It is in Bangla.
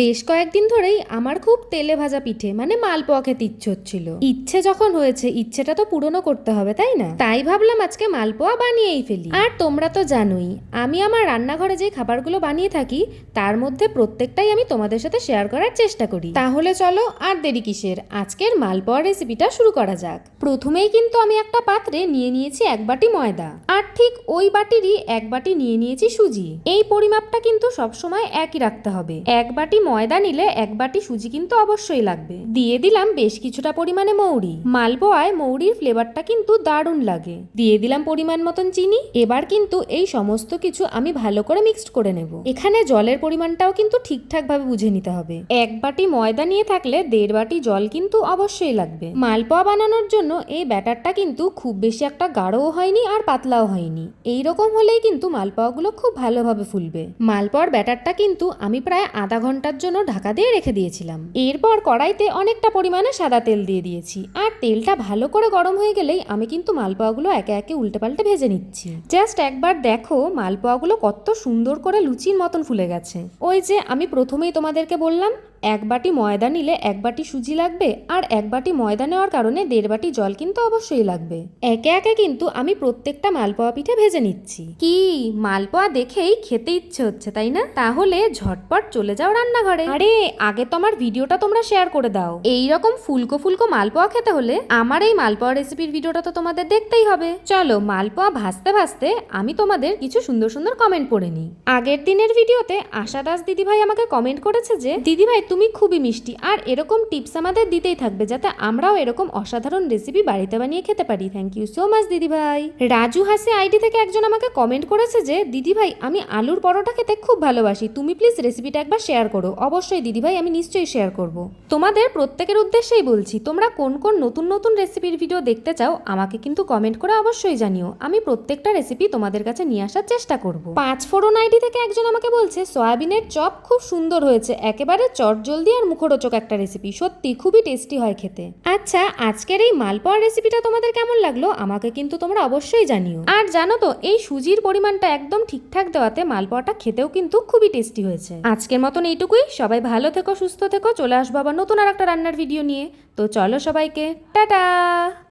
বেশ কয়েকদিন ধরেই আমার খুব তেলে ভাজা পিঠে মানে মালপোয়া খেতে ইচ্ছে হচ্ছিল। ইচ্ছে যখন হয়েছে ইচ্ছেটা তো পূরণও করতে হবে, তাই না? তাই ভাবলাম আজকে মালপোয়া বানিয়েই ফেলি। আর তোমরা তো জানোই আমি আমার রান্নাঘরে যে খাবারগুলো বানিয়ে থাকি তার মধ্যে প্রত্যেকটাই আমি তোমাদের সাথে শেয়ার করার চেষ্টা করি। তাহলে চলো আর দেরি কিসের, আজকের মালপোয়া রেসিপিটা শুরু করা যাক। প্রথমেই কিন্তু আমি একটা পাত্রে নিয়ে নিয়েছি 1 বাটি ময়দা, আর ঠিক ওই বাটিরই 1 বাটি নিয়ে নিয়েছি সুজি। এই পরিমাপটা কিন্তু সবসময় একই রাখতে হবে। 1 বাটি ময়দা নিলে 1 বাটি সুজি কিন্তু অবশ্যই লাগবে। দিয়ে দিলাম বেশ কিছুটা পরিমাণে মৌরি। মালপোয়ায় মৌরির ফ্লেভারটা কিন্তু দারুণ লাগে। দিয়ে দিলাম পরিমাণ মতন চিনি। এবার কিন্তু এই সমস্ত কিছু আমি ভালো করে মিক্সড করে নেব। এখানে জলের পরিমাণটাও কিন্তু ঠিকঠাক ভাবে বুঝে নিতে হবে। 1 বাটি ময়দা নিয়ে থাকলে 1.5 বাটি জল কিন্তু অবশ্যই লাগবে। মালপোয়া বানানোর জন্য এই ব্যাটারটা কিন্তু খুব বেশি একটা গাঢ়ও হয়নি আর পাতলাও হয়নি। এই রকম হলেই কিন্তু মালপোয়াগুলো খুব ভালোভাবে ফুলবে। মালপোয়ার ব্যাটারটা কিন্তু আমি প্রায় আধা ঘন্টার জন্য ঢাকা দিয়ে রেখে দিয়েছিলাম। এরপর কড়াইতে অনেকটা পরিমাণে সাদা তেল দিয়ে দিয়েছি, আর তেলটা ভালো করে গরম হয়ে গেলেই আমি কিন্তু মালপোয়াগুলো একে একে উল্টে পাল্টে ভেজে নিচ্ছি। জাস্ট একবার দেখো মালপোয়াগুলো কত সুন্দর করে লুচির মতন ফুলে গেছে। ওই যে আমি প্রথমেই তোমাদেরকে বললাম 1 বাটি ময়দা নিলে 1 বাটি সুজি লাগবে, আর 1 বাটি ময়দা নেওয়ার কারণে 1.5 বাটি জল কিন্তু অবশ্যই লাগবে। একে একে কিন্তু আমি প্রত্যেকটা মালপোয়া পিঠে ভেজে নিচ্ছি। কি মালপোয়া দেখেই খেতে ইচ্ছে হচ্ছে, তাই না? তাহলে ঝটপট চলে যাও রান্নাঘরে। আরে আগে তো আমার ভিডিওটা তোমরা শেয়ার করে দাও। এই রকম ফুলকো ফুলকো মালপোয়া খেতে হলে আমার এই মালপোয়া রেসিপির ভিডিওটা তো তোমাদের দেখতেই হবে। চলো মালপোয়া ভাজতে ভাজতে আমি তোমাদের কিছু সুন্দর সুন্দর কমেন্ট পড়ে নিই। আগের দিনের ভিডিওতে আশা দাস দিদিভাই আমাকে কমেন্ট করেছে যে দিদিভাই তুমি খুবই মিষ্টি, আর এরকম টিপস আমাদের দিতেই থাকবে যাতে আমরাও এরকম অসাধারণ রেসিপি বাড়িতে বানিয়ে খেতে পারি। থ্যাংক ইউ সো মাচ দিদিভাই। রাজু হাসি আইডি থেকে একজন আমাকে কমেন্ট করেছে যে দিদিভাই আমি আলুর পরোটা খেতে খুব ভালোবাসি, তুমি প্লিজ রেসিপিটা একবার শেয়ার করো। অবশ্যই দিদিভাই, আমি নিশ্চয়ই শেয়ার করব। তোমাদের প্রত্যেকের উদ্দেশ্যেই বলছি, তোমরা কোন কোন নতুন নতুন রেসিপির ভিডিও দেখতে চাও আমাকে কিন্তু কমেন্ট করে অবশ্যই জানিও। আমি প্রত্যেকটা রেসিপি তোমাদের কাছে নিয়ে আসার চেষ্টা করব। 5 ফোড়ন আইডি থেকে একজন আমাকে বলছে সয়াবিনের চপ খুব সুন্দর হয়েছে, একেবারে চটজলদি আর মুখরোচক একটা রেসিপি, সত্যি খুবই টেস্টি হয় খেতে। আচ্ছা আজকের এই মালপোয়ার রেসিপিটা তোমাদের কেমন লাগলো আমাকে কিন্তু তোমরা অবশ্যই জানিও। আর জানো তো এই সুজির পরিমাণটা একদম ঠিকঠাক দেওয়াতে মালপোয়াটা খেতেও কিন্তু খুবই টেস্টি হয়েছে। আজকের মতন এইটুকুই। সবাই ভালো থেকো, সুস্থ থেকো। চলে আসবো আবার নতুন আর একটা রান্নার ভিডিও নিয়ে। তো চলো সবাইকে টাটা।